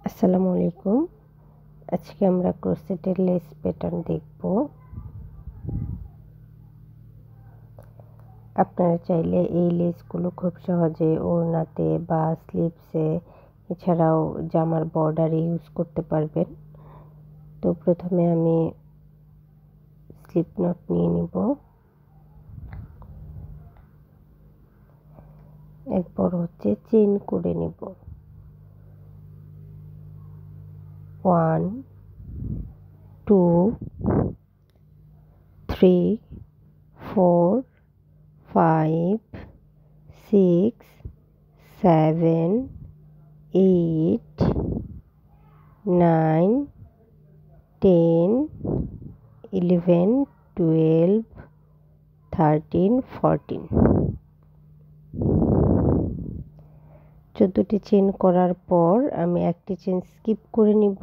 আসসালামু আলাইকুম। আজকে আমরা ক্রোশেটের লেস প্যাটার্ন দেখব। আপনারা চাইলে এই লেসগুলো খুব সহজে ওড়নাতে বা স্লিভসে এছাড়াও জামার বর্ডারে ইউজ করতে পারবেন। তো প্রথমে আমি স্লিপ নট নিয়ে নিব। এরপর চেইন করে নিব। 1 2 3 4 5 6 7 8 9 10 11 12 13 14 14টি চেইন করার পর আমি একটি চেইন স্কিপ করে নিব।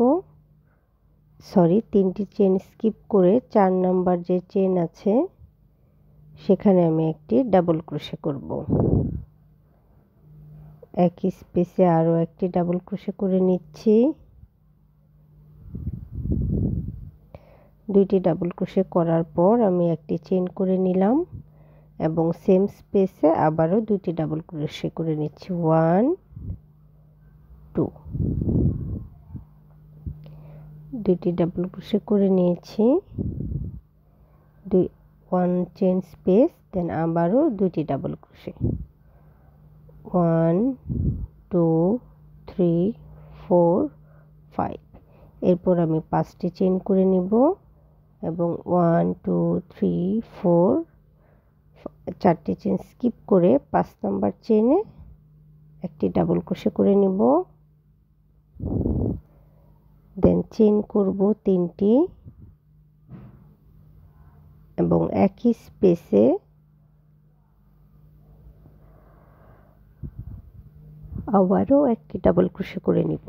তিনটি চেইন স্কিপ করে 4 নাম্বার যে চেইন আছে সেখানে আমি একটি ডাবল ক্রোশে করব। একই স্পেসে আরও একটি ডাবল ক্রোশে করে নিচ্ছি। দুইটি ডাবল ক্রোশে করার পর আমি একটি চেইন করে নিলাম এবং সেম স্পেসে আবারও দুইটি ডাবল ক্রোশে করে নিচ্ছি। 1 2 দুইটি ডাবল ক্রোশে করে নিয়েছি। 1 চেইন স্পেস, দেন আবারও দুইটি ডাবল ক্রোশে। 1 2 3 4 5। এরপর আমি 5টি চেইন করে নিব এবং 1 2 3 4 4টি চেইন স্কিপ করে 5 নাম্বার চেইনে একটি ডাবল ক্রোশে করে নিব। দেন চেইন করব 3টি এবং একই স্পেসে আবারও একটি ডাবল ক্রোশে করে নিব।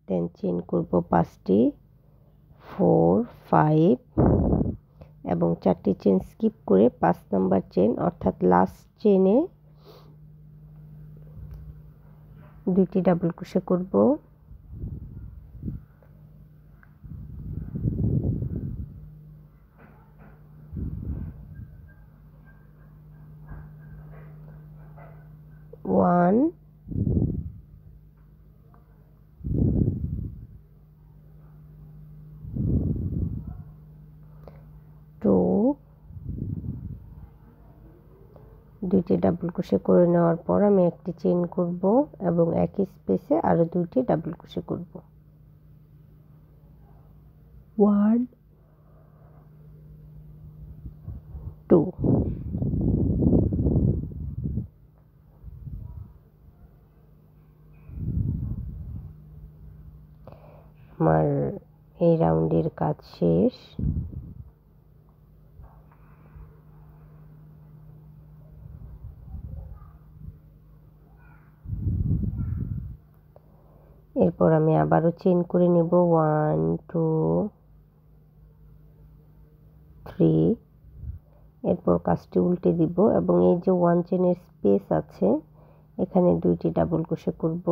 দেন চেইন করব 5টি 4 5 এবং 4টি চেইন স্কিপ করে 5 নাম্বার চেইন অর্থাৎ লাস্ট চেইনে দুইটি ডাবল ক্রোশে করব। ওয়ান টু দুইটি ডাবল ক্রোশে করে নেওয়ার পর আমি একটি চেইন করব এবং একই স্পেসে আরো দুইটি ডাবল ক্রোশে করব। 1 2 আমার এই রাউন্ডের কাজ শেষ। এরপর আমি আবারও চেইন করে নেব 1 2 3। এরপর কাজটি উল্টে দিব এবং এই যে 1 চেইনের স্পেস আছে এখানে দুইটি ডাবল ক্রোশে করব।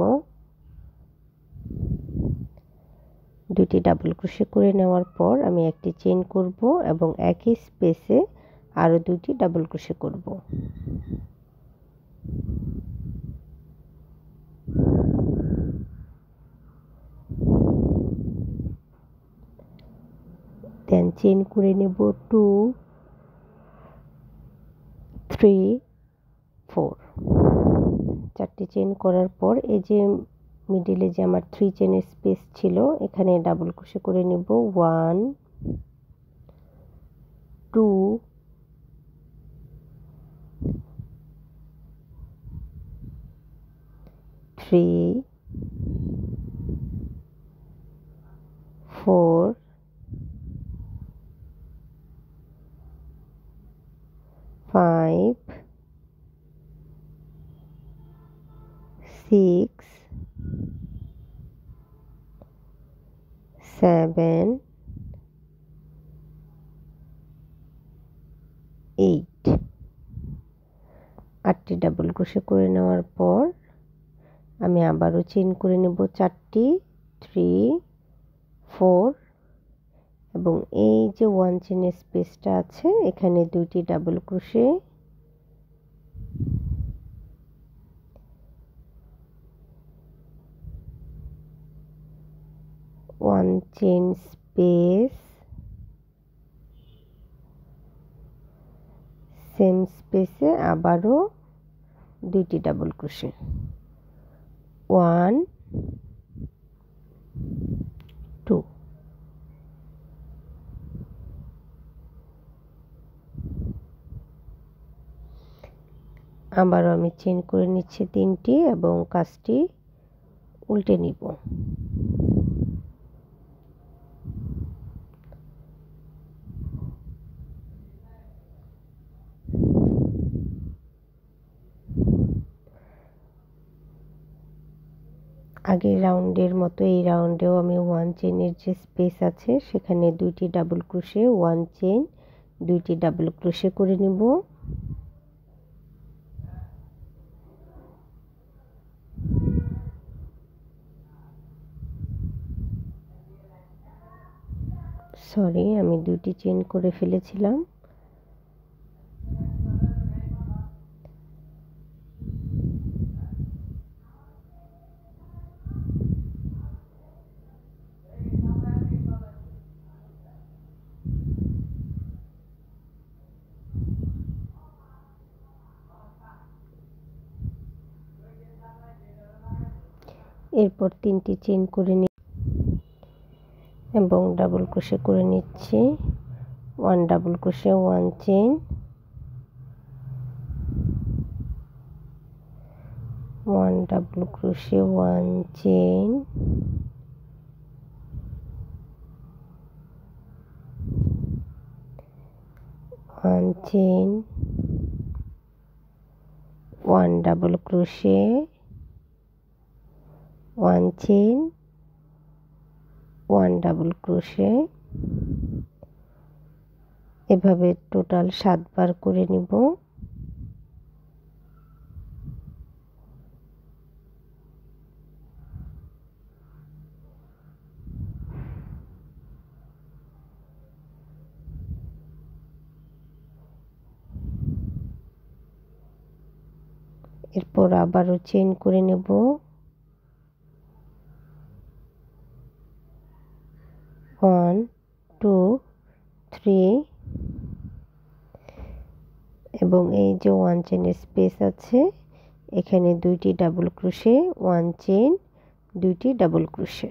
দুইটি ডাবল ক্রোশে করে নেওয়ার পর আমি একটি চেইন করব এবং একই স্পেসে আরো দুইটি ডাবল ক্রোশে করব। দেন চেইন করে নেব 2 3 4। 4টি চেইন করার পর এই যে মিডিলে যে আমার 3 চেইনের স্পেস ছিল এখানে ডাবল ক্রোশে করে নেব। 1 2 3 4 5 6 7 8। 8টি ডাবল ক্রোশে করে নেওয়ার পর আমি আবারও চেইন করে নেব 4টি 3 4 এবং এই যে 1 চেইনের স্পেসটা আছে এখানে 2টি double crochet, 1 chain space, same স্পেসে আবারও 2টি ডাবল ক্রোশে, 1 2 আবারও আমি চেইন করে নিচ্ছি 3টি এবং কাজটি উল্টে নিব। আগের রাউন্ডের মতো এই রাউন্ডেও আমি 1 চেইনের যে স্পেস আছে সেখানে 2টি ডাবল ক্রোশে, 1 চেইন, 2টি ডাবল ক্রোশে করে নিব। সরি, আমি 2টি চেইন করে ফেলেছিলাম। এরপর 3টি চেইন করে নিই এবং ডাবল ক্রোশে করে নিচ্ছি। 1 double crochet, 1 chain, 1 double crochet, 1 chain, 1 chain, 1 double crochet, 1 chain, 1 double crochet, এভাবে টোটাল 7 বার করে নিব। এরপর আবারও চেইন করে নেব। 1 2 3 এবং এই যে 1 চেইনের স্পেস আছে এখানে 2টি ডাবল ক্রোশে, 1 চেইন, 2টি ডাবল ক্রোশে।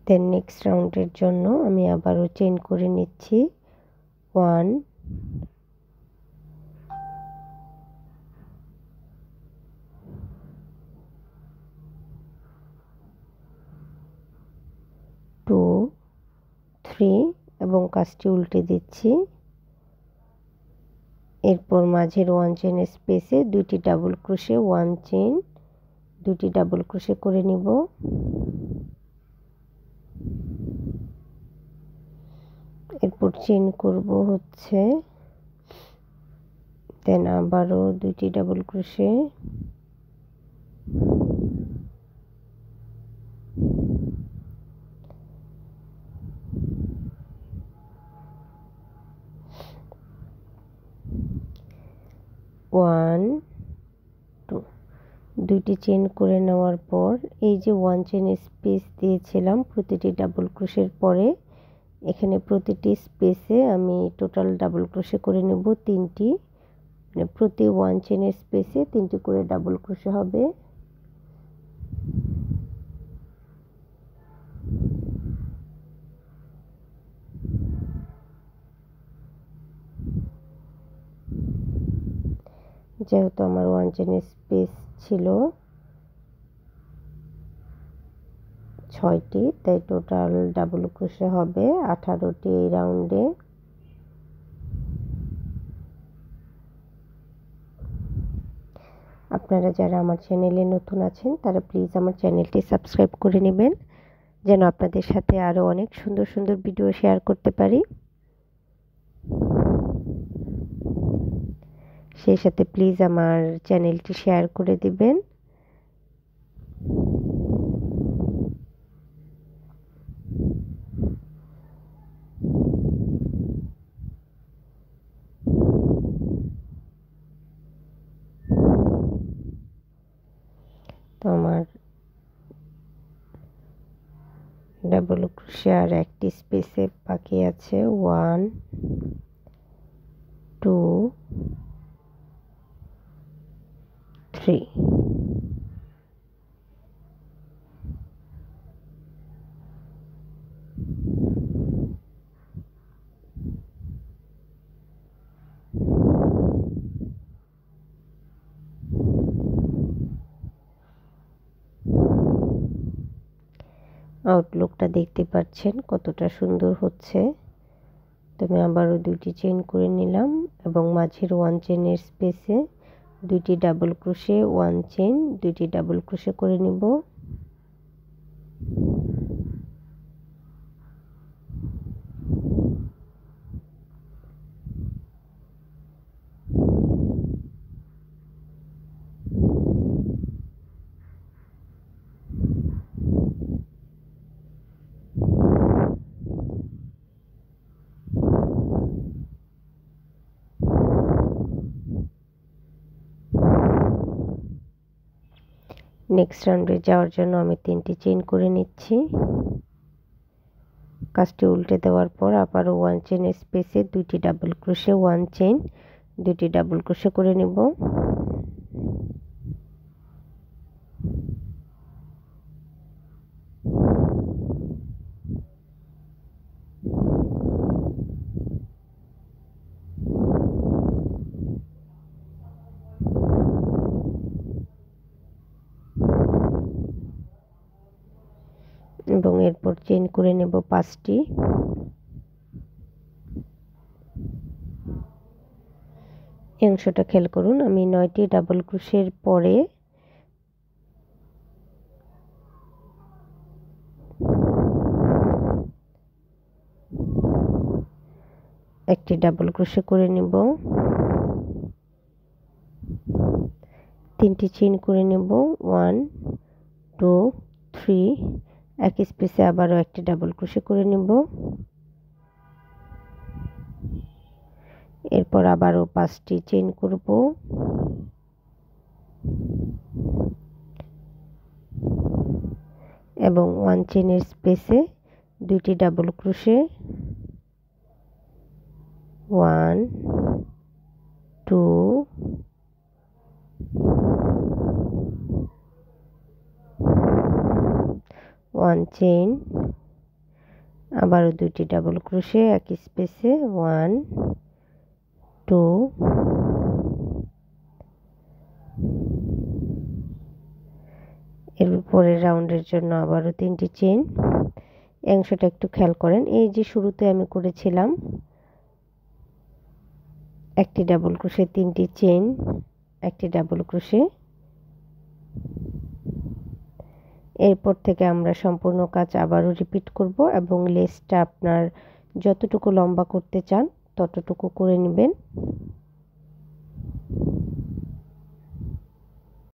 দেন নেক্সট রাউন্ডের জন্য আমি আবারও চেইন করে নিচ্ছি। 1 2 3 এবং কাজটি উল্টে দিচ্ছি। এরপর মাঝের 1 চেইনের স্পেসে 2টি ডাবল ক্রোশে, 1 চেইন, 2টি ডাবল ক্রোশে করে নিব। এরপর চেইন করব হচ্ছে, দেন আবারও 2টি ডাবল ক্রোশে, ওয়ান 2 দুইটি চেইন করে নেওয়ার পর এই যে 1 চেইনের স্পেস দিয়েছিলাম প্রতিটি ডাবল ক্রোশের পরে এখানে প্রতিটি স্পেসে আমি টোটাল ডাবল ক্রোশে করে নেব 3টি, মানে প্রতি 1 চেইনের স্পেসে 3টি করে ডাবল ক্রোশে হবে। যেহেতু আমার 1 চেইনের স্পেস ছিল 6টি, তাই টোটাল ডাবল ক্রোশে হবে 18টি এই রাউন্ডে। আপনারা যারা আমার চ্যানেলে নতুন আছেন তারা প্লিজ আমার চ্যানেলটি সাবস্ক্রাইব করে নেবেন, যেন আপনাদের সাথে আরও অনেক সুন্দর সুন্দর ভিডিও শেয়ার করতে পারি। সেই সাথে প্লিজ আমার চ্যানেলটি শেয়ার করে দিবেন। তো আমার ডাবল ক্রোশে আর একটি স্পেসে বাকি আছে 1 2 3। আউটলুকটা দেখতে পাচ্ছেন কতটা সুন্দর হচ্ছে। তো আমি আবারও দুইটি চেইন করে নিলাম এবং মাঝের 1 চেইনের স্পেসে দুইটি ডাবল ক্রোশে 1 চেইন, দুইটি ডাবল ক্রোশে করে নিব। নেক্সট রাউন্ডে যাওয়ার জন্য আমি 3টি চেইন করে নিচ্ছি। কাজটি উল্টে দেওয়ার পর আবারও 1 চেইনের স্পেসে দুইটি ডাবল ক্রোশে 1 চেইন, দুইটি ডাবল ক্রোশে করে নিব। এবং এরপর চেইন করে নেব 5টি। এই অংশটা খেয়াল করুন, আমি 9টি ডাবল ক্রোশের পরে একটি ডাবল ক্রোশে করে নিব, 3টি চেইন করে নেব 1 2 3, একই স্পেসে আবারও একটি ডাবল ক্রোশে করে নেব। এরপর আবারও 5টি চেইন করব, এবং 1 চেইনের স্পেসে দুইটি ডাবল ক্রোশে 1 2 1 চেইন, আবারও দুইটি ডাবল ক্রোশে একই স্পেসে 1 2 এর পরের রাউন্ডের জন্য আবারও 3টি চেইন। এই অংশটা একটু খেয়াল করেন, এই যে শুরুতে আমি করেছিলাম একটি ডাবল ক্রোশে 3টি চেইন, একটি ডাবল ক্রোশে, এরপর থেকে আমরা সম্পূর্ণ কাজ আবারও রিপিট করব এবং লেসটা আপনার যতটুকু লম্বা করতে চান ততটুকু করে নেবেন।